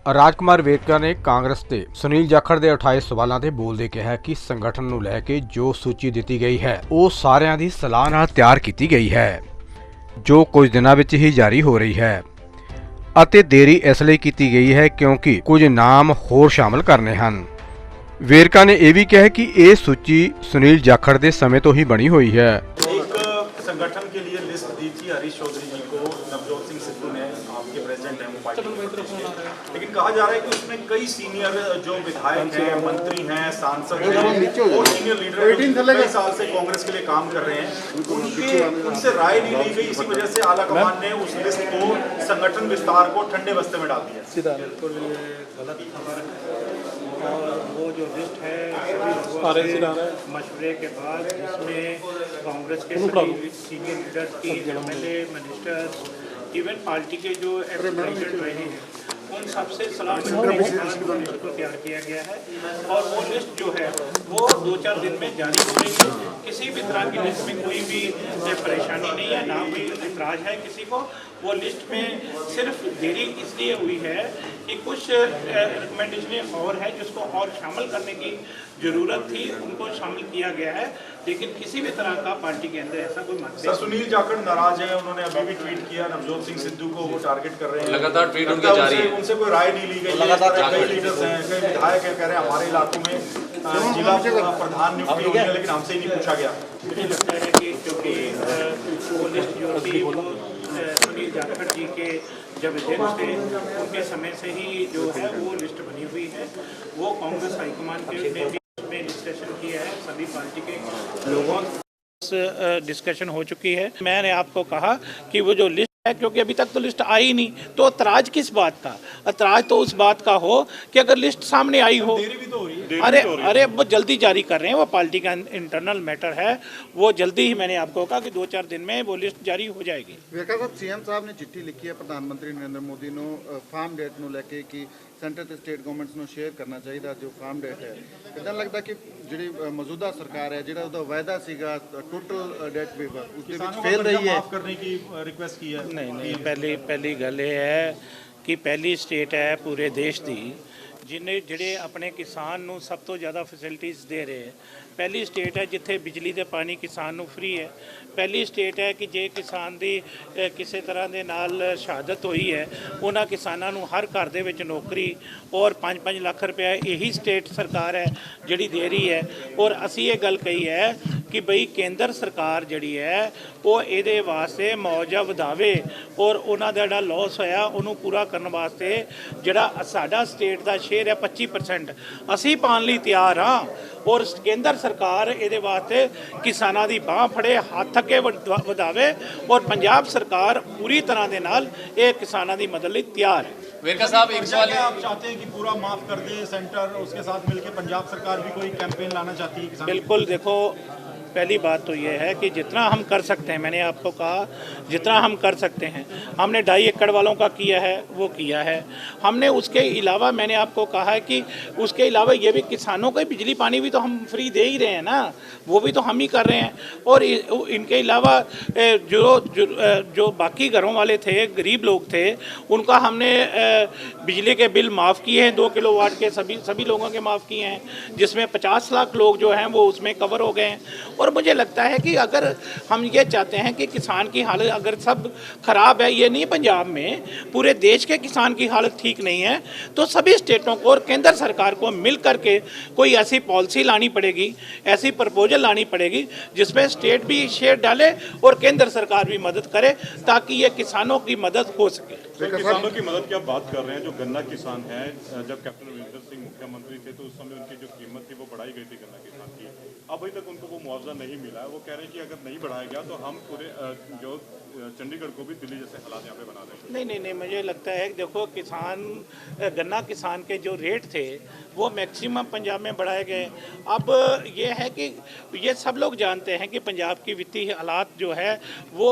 ਰਾਜਕੁਮਾਰ ਵੇਰਕਾ ਨੇ ਕਾਂਗਰਸ ਤੇ ਸੁਨੀਲ ਜਾਖੜ ਦੇ ਉਠਾਏ ਸਵਾਲਾਂ ਤੇ ਬੋਲਦੇ ਕਿਹਾ ਕਿ ਸੰਗਠਨ ਨੂੰ ਲੈ ਕੇ ਜੋ ਸੂਚੀ ਦਿੱਤੀ ਗਈ ਹੈ ਉਹ ਸਾਰਿਆਂ ਦੀ ਸਲਾਹ ਨਾਲ ਤਿਆਰ ਕੀਤੀ ਗਈ ਹੈ ਜੋ ਕੁਝ ਦਿਨਾਂ ਵਿੱਚ ਹੀ ਜਾਰੀ ਹੋ ਰਹੀ ਹੈ ਅਤੇ ਦੇਰੀ ਇਸ ਲਈ ਕੀਤੀ ਗਈ ਹੈ ਕਿਉਂਕਿ ਕੁਝ ਨਾਮ ਹੋਰ ਸ਼ਾਮਲ ਕਰਨੇ ਹਨ। ਵੇਰਕਾ ਨੇ ਇਹ ਵੀ ਕਿਹਾ ਕਿ ਇਹ ਸੂਚੀ ਸੁਨੀਲ ਜਾਖੜ ਦੇ ਸਮੇਂ ਤੋਂ ਹੀ ਬਣੀ ਹੋਈ ਹੈ। संगठन के लिए लिस्ट दी थी हरीश चौधरी जी को, नवजोत सिंह सिद्धू ने, आपके प्रेसिडेंट हैं वो पार्टी, लेकिन कहा जा रहा है कि उसमें कई सीनियर जो विधायक हैं, मंत्री हैं, सांसद हैं और सीनियर लीडर कई साल से कांग्रेस के लिए काम कर रहे हैं, उनसे राय नहीं ली गई। इसी वजह से आला कमान ने उस लिस्ट को, संगठन विस्तार को ठंडे बस्ते में डाल दिया। बिल्कुल गलत खबर है और वो जो लिस्ट है सभी लोगों से मशवरे के बाद जिसमें कांग्रेस के सभी सीनियर लीडर्स की एमएलए, मिनिस्टर्स, इवन पार्टी के जो प्रेसिडेंट रहे हैं उन सबसे सलाह मशवरे के बाद लिस्ट को तैयार किया गया है और वो लिस्ट जो है वो 2-4 दिन में जारी हो रही है। किसी भी तरह की लिस्ट में कोई भी परेशानी नहीं है, ना कोई इतराज है किसी को। वो लिस्ट में सिर्फ देरी इसलिए हुई है कि कुछ रिकमेंडेशन और है जिसको और शामिल करने की ज़रूरत थी, उनको शामिल किया गया है, लेकिन किसी भी तरह का पार्टी के अंदर ऐसा कोई मतभेद। सुनील जाखड़ नाराज है, उन्होंने अभी भी ट्वीट किया, नवजोत सिंह सिद्धू को वो टारगेट कर रहे हैं, लगातार ट्वीट उनके जारी है। उनसे कोई राय नहीं ली गई। कई लीडर्स हैं, कई विधायक हैं, कह रहे हैं हमारे इलाकों में जिला प्रधान नियुक्ति हुई है लेकिन हमसे ही नहीं पूछा गया। मुझे लगता है कि क्योंकि वो लिस्ट जो थी वो सुनील जाखड़ जी के जब अध्यक्ष थे उनके समय से ही जो है वो लिस्ट बनी हुई है। वो कांग्रेस हाईकमान के ने भी उसमें डिस्कशन किया है, सभी पार्टी के लोगों डिस्कशन हो चुकी है। मैंने आपको कहा कि वो जो लिस्ट है, क्योंकि अभी तक तो लिस्ट आई नहीं, तो ऐतराज किस बात का? ऐतराज तो उस बात का हो कि अगर लिस्ट सामने आई हो। अरे वो जल्दी जारी कर रहे हैं, वो पार्टी का इंटरनल मैटर है, वो जल्दी ही मैंने आपको कहा कि 2-4 दिन में वो लिस्ट जारी हो जाएगी। ਵੇਰਕਾ ਸਾਹਿਬ ਸੀਐਮ ਸਾਹਿਬ ਨੇ ਚਿੱਠੀ ਲਿਖੀ ਹੈ ਪ੍ਰਧਾਨ ਮੰਤਰੀ ਨਰਿੰਦਰ ਮੋਦੀ ਨੂੰ ਫਾਰਮ ਡੇਟ ਨੂੰ ਲੈ ਕੇ ਕਿ ਸੈਂਟਰ ਤੇ ਸਟੇਟ ਗਵਰਨਮੈਂਟਸ ਨੂੰ ਸ਼ੇਅਰ ਕਰਨਾ ਚਾਹੀਦਾ ਜੋ ਫਾਰਮ ਡੇਟ ਹੈ। ਕਿਦਾਂ ਲੱਗਦਾ ਕਿ ਜਿਹੜੀ ਮੌਜੂਦਾ ਸਰਕਾਰ ਹੈ ਜਿਹੜਾ ਉਹਦਾ ਵਾਅਦਾ ਸੀਗਾ ਟੋਟਲ ਡੇਟ ਪੇਪਰ उसके ਵਿੱਚ फेल रही है। माफ करने की रिक्वेस्ट की है। नहीं पहली गल ये है कि पहली स्टेट है पूरे देश की जिन्हें ਜਿਹੜੇ ਆਪਣੇ ਕਿਸਾਨ ਨੂੰ ਸਭ ਤੋਂ ਜ਼ਿਆਦਾ ਫੈਸਿਲਿਟੀਜ਼ ਦੇ ਰਹੇ ਹੈ। ਪਹਿਲੀ ਸਟੇਟ ਹੈ ਜਿੱਥੇ ਬਿਜਲੀ ਤੇ ਪਾਣੀ ਕਿਸਾਨ ਨੂੰ ਫ੍ਰੀ ਹੈ। ਪਹਿਲੀ ਸਟੇਟ ਹੈ ਕਿ ਜੇ ਕਿਸਾਨ ਦੀ ਕਿਸੇ ਤਰ੍ਹਾਂ ਦੇ ਨਾਲ ਸ਼ਹਾਦਤ ਹੋਈ ਹੈ ਉਹਨਾਂ ਕਿਸਾਨਾਂ ਨੂੰ ਹਰ ਘਰ ਦੇ ਵਿੱਚ ਨੌਕਰੀ ਔਰ 5-5 ਲੱਖ ਰੁਪਏ ਇਹੀ ਸਟੇਟ ਸਰਕਾਰ ਹੈ ਜਿਹੜੀ ਦੇ ਰਹੀ ਹੈ। ਔਰ ਅਸੀਂ ਇਹ ਗੱਲ ਕਹੀ ਹੈ ਕਿ ਬਈ ਕੇਂਦਰ ਸਰਕਾਰ ਜਿਹੜੀ ਹੈ ਉਹ ਇਹਦੇ ਵਾਸਤੇ ਮੁਆਵਜ਼ਾ ਵਧਾਵੇ ਔਰ ਉਹਨਾਂ ਦਾ ਜਿਹੜਾ ਲਾਸ ਹੋਇਆ ਉਹਨੂੰ ਪੂਰਾ ਕਰਨ ਵਾਸਤੇ ਜਿਹੜਾ ਸਾਡਾ ਸਟੇਟ ਦਾ ਸ਼ੇਅਰ ਹੈ 25% ਅਸੀਂ ਪਾਉਣ ਲਈ ਤਿਆਰ ਹਾਂ। ਔਰ ਕੇਂਦਰ ਸਰਕਾਰ ਇਹਦੇ ਵਾਸਤੇ ਕਿਸਾਨਾਂ ਦੀ ਬਾਹ ਫੜੇ, ਹੱਥ ਅੱਗੇ ਵਧਾਵੇ ਔਰ ਪੰਜਾਬ ਸਰਕਾਰ ਪੂਰੀ ਤਰ੍ਹਾਂ ਦੇ ਨਾਲ ਇਹ ਕਿਸਾਨਾਂ ਦੀ ਮਦਦ ਲਈ ਤਿਆਰ ਹੈ। वेरका साहब एक सवाल आप चाहते हैं कि पूरा माफ कर दे सेंटर, उसके साथ मिलकर पंजाब सरकार भी कोई कैंपेन लाना चाहती है? बिल्कुल, देखो पहली बात तो ये है कि जितना हम कर सकते हैं, मैंने आपको कहा जितना हम कर सकते हैं, हमने 2.5 एकड़ वालों का किया है वो किया है। हमने उसके अलावा मैंने आपको कहा है कि उसके अलावा ये भी किसानों का बिजली पानी भी तो हम फ्री दे ही रहे हैं ना, वो भी तो हम ही कर रहे हैं। और इनके अलावा जो बाकी घरों वाले थे, गरीब लोग थे, उनका हमने बिजली के बिल माफ़ किए हैं, 2 किलोवाट के सभी लोगों के माफ़ किए हैं, जिसमें 50 लाख लोग जो हैं वो उसमें कवर हो गए हैं। और मुझे लगता है कि अगर हम ये चाहते हैं कि किसान की हालत अगर सब ख़राब है, ये नहीं पंजाब में पूरे देश के किसान की हालत ठीक नहीं है, तो सभी स्टेटों को और केंद्र सरकार को मिल करके कोई ऐसी पॉलिसी लानी पड़ेगी, ऐसी प्रपोजल लानी पड़ेगी जिसमें स्टेट भी शेयर डाले और केंद्र सरकार भी मदद करे ताकि ये किसानों की मदद हो सके। किसानों की मदद की आप बात कर रहे हैं, जो गन्ना किसान हैं, जब कैप्टन अमरिंदर सिंह मुख्यमंत्री थे तो उस समय उनकी जो कीमत थी वो बढ़ाई गई थी गन्ना किसान की, अभी तक उनको वो मुआवजा नहीं मिला है। वो कह रहे हैं कि अगर नहीं बढ़ाया गया तो हम पूरे जो चंडीगढ़ को भी दिल्ली जैसे हालात यहाँ पे बना देंगे। नहीं, मुझे लगता है कि देखो किसान गन्ना किसान के जो रेट थे वो मैक्सिमम पंजाब में बढ़ाए गए। अब ये है कि ये सब लोग जानते हैं कि पंजाब की वित्तीय हालात जो है वो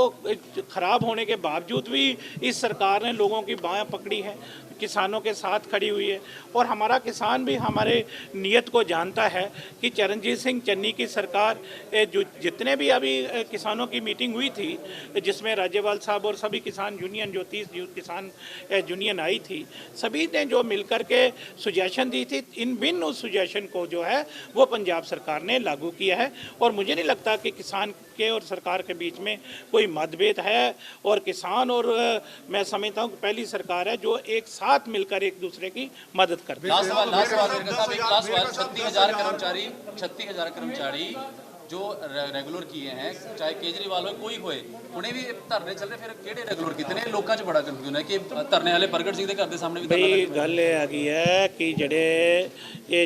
ख़राब होने के बावजूद भी इस सरकार ने लोगों की बाहें पकड़ी है। किसानों के साथ खड़ी हुई है और हमारा किसान भी हमारे नीयत को जानता है कि चरणजीत सिंह चन्नी की सरकार जो जितने भी अभी किसानों की मीटिंग हुई थी जिसमें राज्यपाल साहब और सभी किसान यूनियन जो 30 किसान यूनियन आई थी, सभी ने जो मिलकर के सुजेशन दी थी, इन बिन उस सुजेशन को जो है वो पंजाब सरकार ने लागू किया है। और मुझे नहीं लगता कि किसान के और सरकार के बीच में कोई मतभेद है और किसान और मैं समझता हूँ कि पहली सरकार है जो एक साथ मिलकर एक दूसरे की मदद करती है। लास्ट सवाल साहब, एक लास्ट सवाल। 36,000 कर्मचारी जो रेगुलर किए हैं, चाहे केजरीवाल हो कोई होए, उन्हें भी धरने चल रहे, फिर किहड़े रेगुलर कितने लोगों च बड़ा कंफ्यूजन है कि धरने वाले प्रगट सिंह के घर के सामने भी बई गल ये आ गई है कि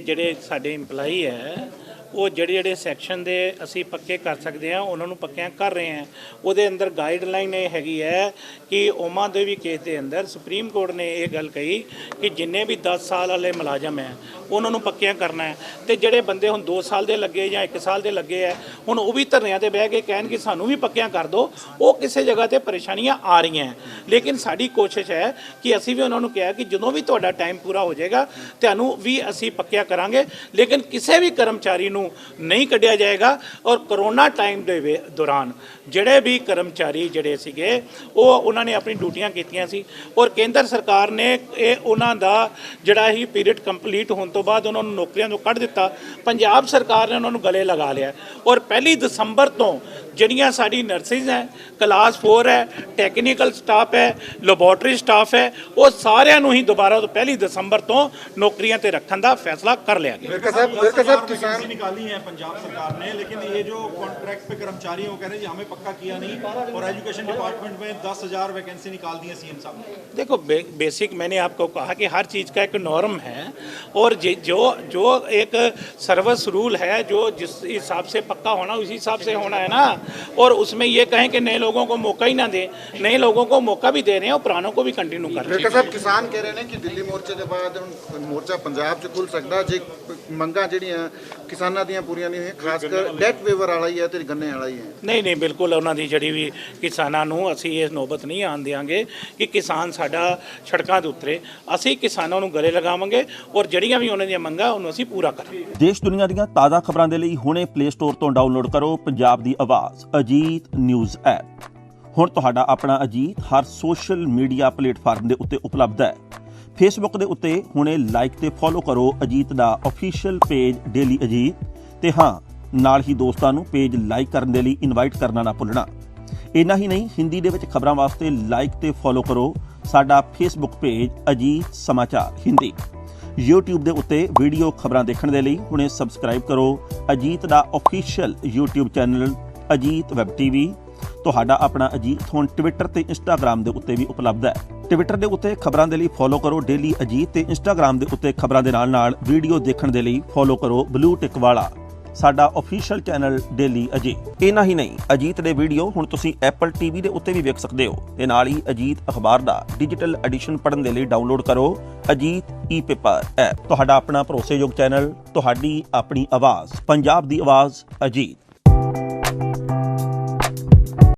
ਜਿਹੜੇ ਸਾਡੇ ਇੰਪਲਾਈ ਹੈ ਉਹ ਜਿਹੜੇ ਸੈਕਸ਼ਨ ਦੇ ਅਸੀਂ ਪੱਕੇ ਕਰ ਸਕਦੇ ਹਾਂ ਉਹਨਾਂ ਨੂੰ ਪੱਕਿਆਂ ਕਰ ਰਹੇ ਹਾਂ। ਉਹਦੇ ਅੰਦਰ ਗਾਈਡਲਾਈਨ ਇਹ ਹੈਗੀ ਹੈ ਕਿ ਓਮਾ ਦੇ ਵੀ ਕੇਸ ਦੇ ਅੰਦਰ ਸੁਪਰੀਮ ਕੋਰਟ ਨੇ ਇਹ ਗੱਲ ਕਹੀ ਕਿ ਜਿੰਨੇ ਵੀ 10 ਸਾਲ ਵਾਲੇ ਮੁਲਾਜ਼ਮ ਹੈ ਉਹਨਾਂ ਨੂੰ ਪੱਕਿਆਂ ਕਰਨਾ ਹੈ ਤੇ ਜਿਹੜੇ ਬੰਦੇ ਹੁਣ 2 ਸਾਲ ਦੇ ਲੱਗੇ ਜਾਂ 1 ਸਾਲ ਦੇ ਲੱਗੇ ਹੈ ਹੁਣ ਉਹ ਵੀ ਧਰਨਿਆਂ ਤੇ ਬਹਿ ਕੇ ਕਹਿਣ ਕਿ ਸਾਨੂੰ ਵੀ ਪੱਕਿਆਂ ਕਰ ਦਿਓ। ਉਹ ਕਿਸੇ ਜਗ੍ਹਾ ਤੇ ਪਰੇਸ਼ਾਨੀਆਂ ਆ ਰਹੀਆਂ ਹੈ, ਲੇਕਿਨ ਸਾਡੀ ਕੋਸ਼ਿਸ਼ ਹੈ ਕਿ ਅਸੀਂ ਵੀ ਉਹਨਾਂ ਨੂੰ ਕਿਹਾ ਕਿ ਜਦੋਂ ਵੀ ਤੁਹਾਡਾ ਟਾਈਮ ਪੂਰਾ ਹੋ ਜਾਏਗਾ ਤੁਹਾਨੂੰ ਵੀ ਅਸੀਂ ਪੱਕਿਆਂ ਕਰਾਂਗੇ, ਲੇਕਿਨ ਕਿਸੇ ਵੀ ਕਰਮਚਾਰੀ ਨੂੰ नहीं कढ़िया जाएगा। और कोरोना टाइम के दौरान ਜਿਹੜੇ भी कर्मचारी ਜਿਹੜੇ ਸੀਗੇ ਉਹ ਉਹਨਾਂ ਨੇ ਆਪਣੀ ਡਿਊਟੀਆਂ ਕੀਤੀਆਂ ਸੀ और केंद्र सरकार ने ਇਹ ਉਹਨਾਂ ਦਾ ਜਿਹੜਾ ਹੀ ਪੀਰੀਅਡ ਕੰਪਲੀਟ ਹੋਣ ਤੋਂ ਬਾਅਦ ਉਹਨਾਂ ਨੂੰ ਨੌਕਰੀਆਂ ਤੋਂ ਕੱਢ ਦਿੱਤਾ। ਪੰਜਾਬ ਸਰਕਾਰ ਨੇ ਉਹਨਾਂ ਨੂੰ ਗਲੇ ਲਗਾ ਲਿਆ और 1 ਦਸੰਬਰ ਤੋਂ ਜਿਹੜੀਆਂ ਸਾਡੀ ਨਰਸਿਸ ਹੈ, ਕਲਾਸ 4 ਹੈ, ਟੈਕਨੀਕਲ ਸਟਾਫ ਹੈ, ਲੈਬੋਰਟਰੀ ਸਟਾਫ ਹੈ, ਉਹ ਸਾਰਿਆਂ ਨੂੰ ਹੀ ਦੁਬਾਰਾ ਤੋਂ 1 ਦਸੰबर ਤੋਂ ਨੌਕਰੀਆਂ ਤੇ ਰੱਖਣ ਦਾ ਫੈਸਲਾ कर लिया गया। वैकेंसी निकाली है पंजाब सरकार ने, लेकिन ये जो कॉन्ट्रैक्ट पे कर्मचारी हैं वो कह रहे हैं जी हमें पक्का किया नहीं और एजुकेशन डिपार्टमेंट में 10,000 वैकेंसी निकाल दी है सीएम साहब ने। देखो बेसिक मैंने आपको कहा कि हर चीज़ का एक नॉर्म है और जो एक सर्विस रूल है जो जिस हिसाब से पक्का होना उसी हिसाब से होना है ना। और उसमें ये कहें कि नए लोगों को मौका ही ना दें, नए लोगों को मौका भी दे रहे हैं और पुरानों को भी कंटिन्यू कर रहे हैं। साहब किसान कह रहे हैं कि दिल्ली मोर्चे के बाद मोर्चा पंजाब च खुल सकता जे मंगां ਜਿਹੜੀਆਂ ਕਿਸਾਨਾਂ ਦੀਆਂ ਪੂਰੀਆਂ ਨਹੀਂ ਹੋਈਆਂ, ਖਾਸ ਕਰ ਡੈਟ ਵੇਵਰ ਵਾਲਾ ਹੀ ਹੈ ਤੇ ਗੰਨੇ ਵਾਲਾ ਹੀ ਹੈ। ਨਹੀਂ ਨਹੀਂ ਬਿਲਕੁਲ ਉਹਨਾਂ ਦੀ ਜਿਹੜੀ ਵੀ ਕਿਸਾਨਾਂ ਨੂੰ ਅਸੀਂ ਇਹ ਨੌਬਤ ਨਹੀਂ ਆਉਣ ਦਿਆਂਗੇ ਕਿ ਕਿਸਾਨ ਸਾਡਾ ਸੜਕਾਂ ਦੇ ਉਤਰੇ। ਅਸੀਂ ਕਿਸਾਨਾਂ ਨੂੰ ਗਲੇ ਲਗਾਵਾਂਗੇ ਔਰ ਜਿਹੜੀਆਂ ਵੀ ਉਹਨਾਂ ਦੀਆਂ ਮੰਗਾਂ ਉਹਨੂੰ ਅਸੀਂ ਪੂਰਾ ਕਰਾਂਗੇ। ਦੇਸ਼ ਦੁਨੀਆ ਦੀਆਂ ਤਾਜ਼ਾ ਖਬਰਾਂ ਦੇ ਲਈ ਹੁਣੇ ਪਲੇ ਸਟੋਰ ਤੋਂ ਡਾਊਨਲੋਡ ਕਰੋ ਪੰਜਾਬ ਦੀ ਆਵਾਜ਼ ਅਜੀਤ ਨਿਊਜ਼ ਐਪ। ਹੁਣ ਤੁਹਾਡਾ ਆਪਣਾ ਅਜੀਤ ਹਰ ਸੋਸ਼ਲ ਮੀਡੀਆ ਪਲੇਟਫਾਰਮ ਦੇ ਉੱਤੇ ਉਪਲਬਧ ਹੈ। ਫੇਸਬੁੱਕ ਦੇ ਉੱਤੇ ਹੁਣੇ ਲਾਈਕ ਤੇ ਫੋਲੋ ਕਰੋ ਅਜੀਤ ਦਾ ਅਫੀਸ਼ੀਅਲ ਪੇਜ ਡੇਲੀ ਅਜੀਤ ਤੇ ਹਾਂ ਨਾਲ ਹੀ ਦੋਸਤਾਂ ਨੂੰ ਪੇਜ ਲਾਈਕ ਕਰਨ ਦੇ ਲਈ ਇਨਵਾਈਟ ਕਰਨਾ ਨਾ ਭੁੱਲਣਾ। ਇੰਨਾ ਹੀ ਨਹੀਂ, ਹਿੰਦੀ ਦੇ ਵਿੱਚ ਖਬਰਾਂ ਵਾਸਤੇ ਲਾਈਕ ਤੇ ਫੋਲੋ ਕਰੋ ਸਾਡਾ ਫੇਸਬੁੱਕ ਪੇਜ ਅਜੀਤ ਸਮਾਚਾਰ ਹਿੰਦੀ। YouTube ਦੇ ਉੱਤੇ ਵੀਡੀਓ ਖਬਰਾਂ ਦੇਖਣ ਦੇ ਲਈ ਹੁਣੇ ਸਬਸਕ੍ਰਾਈਬ ਕਰੋ ਅਜੀਤ ਦਾ official YouTube channel Ajit web TV. ਤੁਹਾਡਾ ਆਪਣਾ ਅਜੀਤ ਹੁਣ ਟਵਿੱਟਰ ਤੇ ਇੰਸਟਾਗ੍ਰਾਮ ਦੇ ਉੱਤੇ ਵੀ ਉਪਲਬਧ ਹੈ। ਟਵਿੱਟਰ ਦੇ ਉੱਤੇ ਖਬਰਾਂ ਦੇ ਲਈ ਫੋਲੋ ਕਰੋ ਡੇਲੀ ਅਜੀਤ ਤੇ ਇੰਸਟਾਗ੍ਰਾਮ ਦੇ ਉੱਤੇ ਖਬਰਾਂ ਦੇ ਨਾਲ ਵੀਡੀਓ ਦੇਖਣ ਦੇ ਲਈ ਫੋਲੋ ਕਰੋ ਬਲੂ ਟਿਕ ਵਾਲਾ ਸਾਡਾ ਅਫੀਸ਼ੀਅਲ ਚੈਨਲ ਡੇਲੀ ਅਜੀਤ। ਇੰਨਾ ਹੀ ਨਹੀਂ, ਅਜੀਤ ਦੇ ਵੀਡੀਓ ਹੁਣ ਤੁਸੀਂ ਐਪਲ ਟੀਵੀ ਦੇ ਉੱਤੇ ਵੀ ਵੇਖ ਸਕਦੇ ਹੋ ਤੇ ਨਾਲ ਹੀ ਅਜੀਤ ਅਖਬਾਰ ਦਾ ਡਿਜੀਟਲ ਐਡੀਸ਼ਨ ਪੜ੍ਹਨ ਦੇ ਲਈ ਡਾਊਨਲੋਡ ਕਰੋ ਅਜੀਤ ਈ-ਪੇਪਰ ਐਪ। ਤੁਹਾਡਾ ਆਪਣਾ ਭਰੋਸੇਯੋਗ ਚੈਨਲ, ਤੁਹਾਡੀ ਆਪਣੀ ਆਵਾਜ਼, ਪੰਜਾਬ ਦੀ ਆਵਾਜ਼ ਅਜੀਤ।